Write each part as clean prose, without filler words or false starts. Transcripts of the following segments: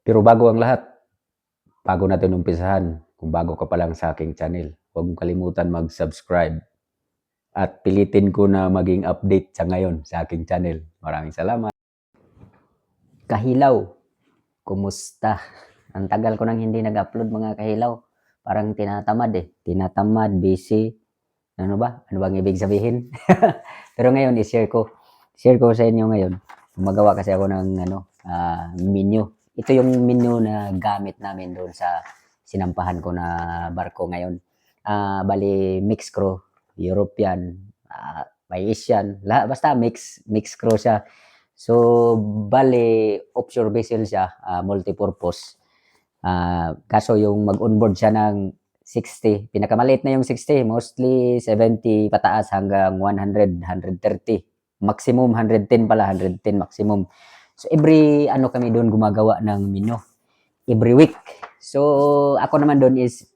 Pero bago ang lahat, bago natin umpisahan, kung bago ka pa lang sa aking channel, huwag mong kalimutan mag-subscribe at pilitin ko na maging update sa ngayon sa aking channel. Maraming salamat. Kahilaw, kumusta? Ang tagal ko nang hindi nag-upload mga kahilaw. Parang tinatamad eh. Tinatamad, busy. Ano ba? Ano bang ibig sabihin? Pero ngayon, i-share ko. Share ko sa inyo ngayon. Gumagawa kasi ako ng menu. Ito yung menu na gamit namin doon sa sinampahan ko na barko ngayon. Bali, mix crew, European, may Asian, lahat, basta mix crew siya. So, bali, offshore vessel siya, multipurpose. Kaso yung mag-onboard siya ng 60, pinakamaliit na yung 60, mostly 70 pataas hanggang 100, 130. Maximum 110 pala, 110 maximum. So every ano kami doon gumagawa ng menu every week. So ako naman doon is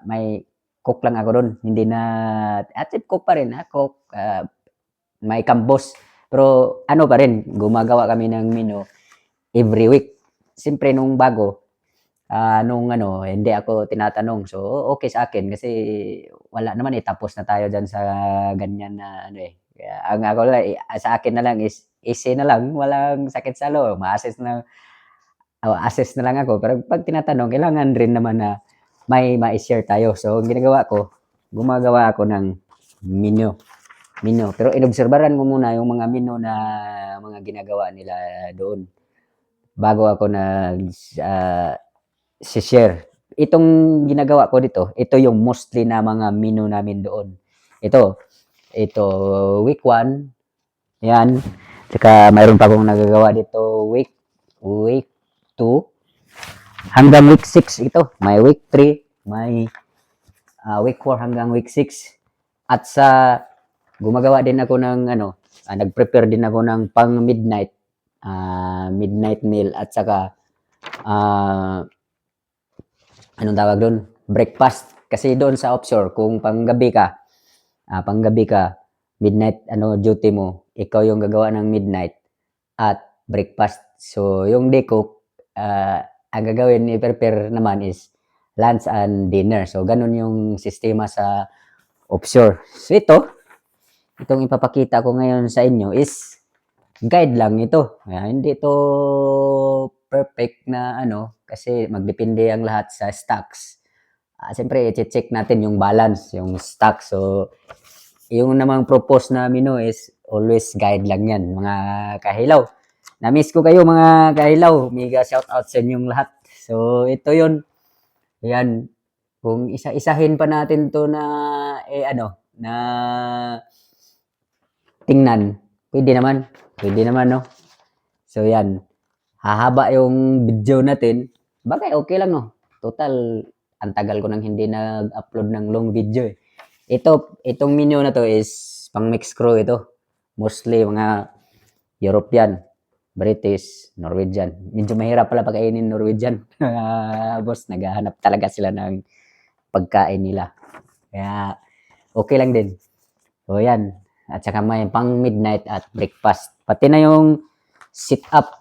may cook lang ako doon. Hindi na at cook pa rin, cook, may campus. Pero ano pa rin, gumagawa kami ng menu every week. Siyempre nung bago, nung ano, hindi ako tinatanong. So, okay sa akin kasi wala naman eh, tapos na tayo dyan sa ganyan na ano eh. Kaya, ang ako lang, sa akin na lang is easy na lang, walang sakit sa loob, ma-assess na, assess na lang ako. Pero pag tinatanong, kailangan rin naman na may ma-share tayo. So, ang ginagawa ko, gumagawa ako ng menu. Pero inobserbaran ko muna yung mga menu na mga ginagawa nila doon bago ako share. Itong ginagawa ko dito, ito yung mostly na mga menu namin doon. Ito week 1, yan. Tsaka mayroon pa akong nagagawa dito week 2 hanggang week 6 ito. May week 3, may week 4 hanggang week 6. At sa gumagawa din ako ng ano, nag-prepare din ako ng pang midnight meal at saka anong tawag doon? Breakfast. Kasi doon sa offshore, kung panggabi ka, midnight duty mo, ikaw yung gagawa ng midnight at breakfast. So, yung day cook, ang gagawin ni prepare naman is lunch and dinner. So, ganun yung sistema sa offshore. So, itong ipapakita ko ngayon sa inyo is guide lang ito. Hindi to perfect na ano, kasi magdepende ang lahat sa stocks. Siyempre, i-check natin yung balance, yung stock. So, yung namang propose na menu is always guide lang yan, mga kahilaw. Na-miss ko kayo mga kahilaw. Mega shout out sa inyong lahat. So, ito yun. Yan. Kung isa-isahin pa natin to na, na tingnan, pwede naman. Pwede naman, no? So, yan. Hahaba yung video natin. Bagay, okay lang, no? Total, ang tagal ko nang hindi nag-upload ng long video, eh. Itong menu na to is pang mix crew ito. Mostly mga European, British, Norwegian. Medyo mahirap pala pagkainin Norwegian. Boss, naghahanap talaga sila ng pagkain nila. Kaya, okay lang din. So, yan. At saka may pang midnight at breakfast. Pati na yung sit-up.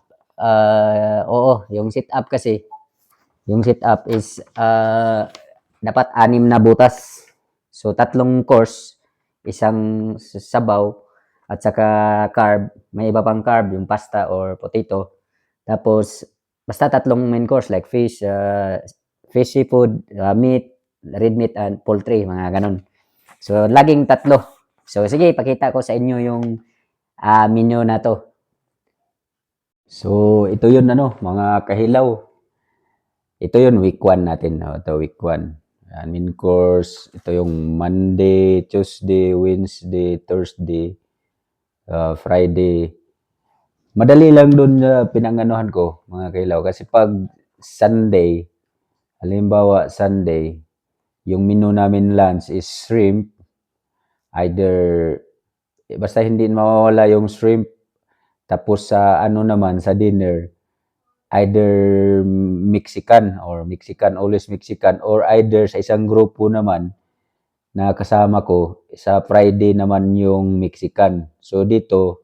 Oo, yung sit-up kasi, yung sit-up is dapat 6 na butas. So, 3 course, isang sabaw, at saka carb. May iba pang carb, yung pasta or potato. Tapos, basta 3 main course like fish, seafood, meat, red meat, and poultry, mga ganun. So, laging 3. So, sige, pakita ko sa inyo yung menu na to. So, ito yun mga kahilaw. Ito yun, week 1 natin. Ito, week 1. Main course, ito yung Monday, Tuesday, Wednesday, Thursday, Friday. Madali lang doon pinanganuhan ko, mga kahilaw. Kasi pag Sunday, halimbawa Sunday, yung menu namin lunch is shrimp. Basta hindi mawawala yung shrimp. Tapos sa naman, sa dinner, either Mexican, always Mexican, or either sa isang grupo naman na kasama ko, sa Friday naman yung Mexican. So dito,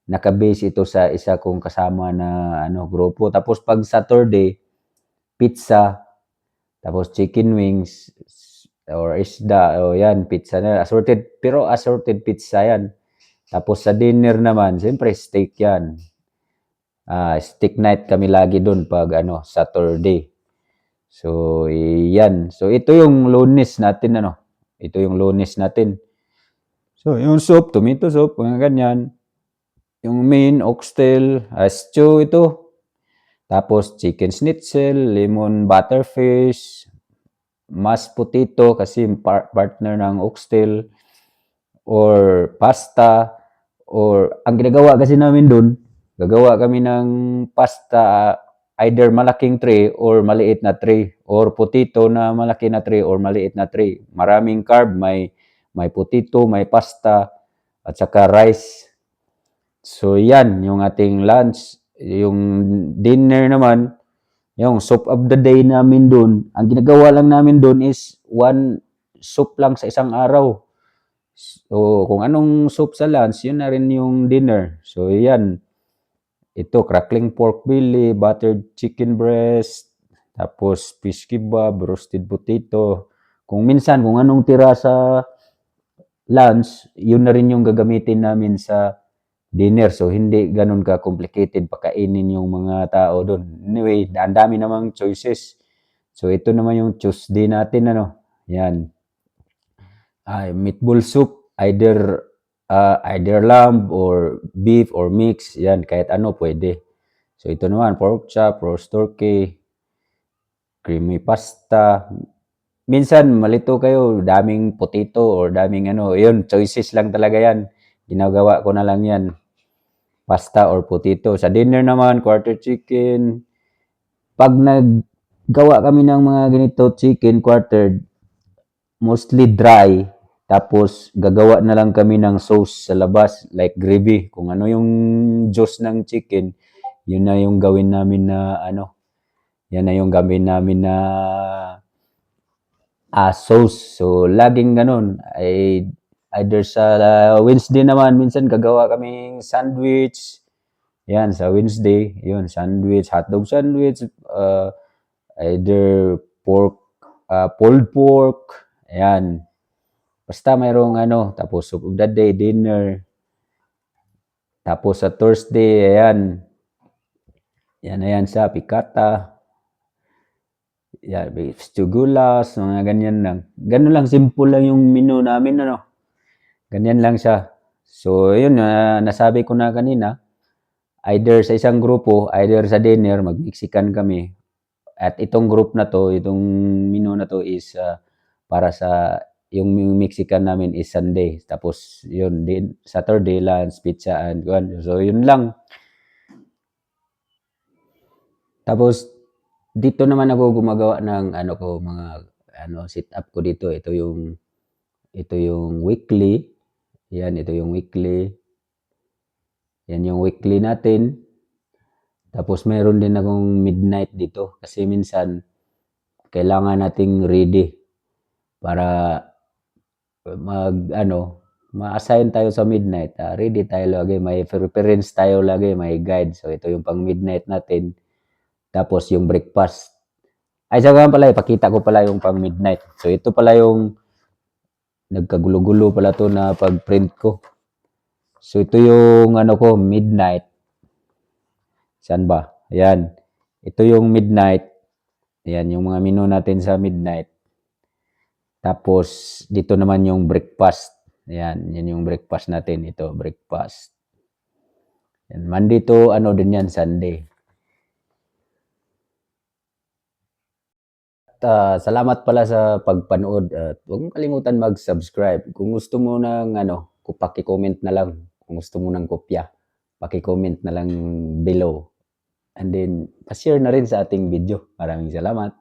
Naka-base ito sa isa kong kasama na grupo. Tapos pag Saturday, pizza, tapos chicken wings or isda, o yan, pizza na. Assorted, pero assorted pizza yan. Tapos sa dinner naman, siyempre steak yan. Steak night kami lagi doon pag Saturday. So, yan. So, ito yung Lunes natin, Ito yung Lunes natin. So, yung soup, tomato soup, mga ganyan. Yung main, oxtail, stew ito. Tapos, chicken schnitzel, lemon butterfish, mashed potato kasi partner ng oxtail, or pasta, or ang ginagawa kasi namin doon, gagawa kami ng pasta, either malaking tray or maliit na tray, or potato na malaki na tray or maliit na tray. Maraming carb, may potato, may pasta, at saka rice. So yan yung ating lunch. Yung dinner naman, yung soup of the day namin doon, ang ginagawa lang namin doon is one soup lang sa isang araw. So, kung anong soup sa lunch, yun na rin yung dinner. So, yan. Ito, crackling pork belly, buttered chicken breast, tapos fish kebab, roasted potato. Kung minsan, kung anong tira sa lunch, yun na rin yung gagamitin namin sa dinner. So, hindi ganun ka-complicated pakainin yung mga tao doon. Anyway, ang dami namang choices. So, ito naman yung Tuesday natin, Yan. Meatball soup, either lamb or beef or mix, yan, kahit ano pwede. So, ito naman, pork chop, roast turkey, creamy pasta. Minsan, malito kayo, daming potato or daming yun, choices lang talaga yan. Ginagawa ko na lang yan, pasta or potato. Sa dinner naman, quarter chicken. Pag naggawa kami ng mga ganito, chicken quartered, mostly dry, tapos gagawa na lang kami ng sauce sa labas, like gravy. Kung ano yung juice ng chicken, yun na yung gawin namin na yan na yung gawin namin na sauce. So, laging ganun. Either sa Wednesday naman, minsan gagawa kaming sandwich. Yan, sa Wednesday, yun, sandwich, hotdog sandwich, either pulled pork, ayan. Basta mayroong tapos soup of the day, dinner. Tapos sa Thursday, ayan. Yan sa pikata. Yan, beef stew gulas, mga ganyan lang. Ganun lang, simple lang yung menu namin, Ganyan lang siya. So, yun, nasabi ko na kanina, either sa isang grupo, either sa dinner, mag-Mexican kami. At itong group na to, itong menu na to is para sa yung Mexican namin is Sunday. Tapos yun din Saturday lunch, pizza and kuan. So yun lang. Tapos dito naman ako gumagawa ng mga sit up ko dito. Ito yung weekly. Yan, ito yung weekly. Yan yung weekly natin. Tapos meron din akong midnight dito kasi minsan kailangan nating ready para ma-assign tayo sa midnight. Ready tayo lagi, may reference tayo lagi, may guide. So ito yung pang midnight natin. Tapos yung breakfast. Ay, saka pala, ipakita ko pala yung pang midnight. So ito pala yung nagkagulo-gulo pala to na pag-print ko. So ito yung ko, midnight. Saan ba? Ayan. Ito yung midnight. Ayan, yung mga menu natin sa midnight. Tapos, dito naman yung breakfast. Ayan, yan yung breakfast natin. Ito, breakfast. Yan, Monday to, din yan, Sunday. At salamat pala sa pagpanood. At huwag mong kalimutan mag-subscribe. Kung gusto mo ng, paki-comment na lang. Kung gusto mo ng kopya, paki-comment na lang below. And then, pa-share na rin sa ating video. Maraming salamat.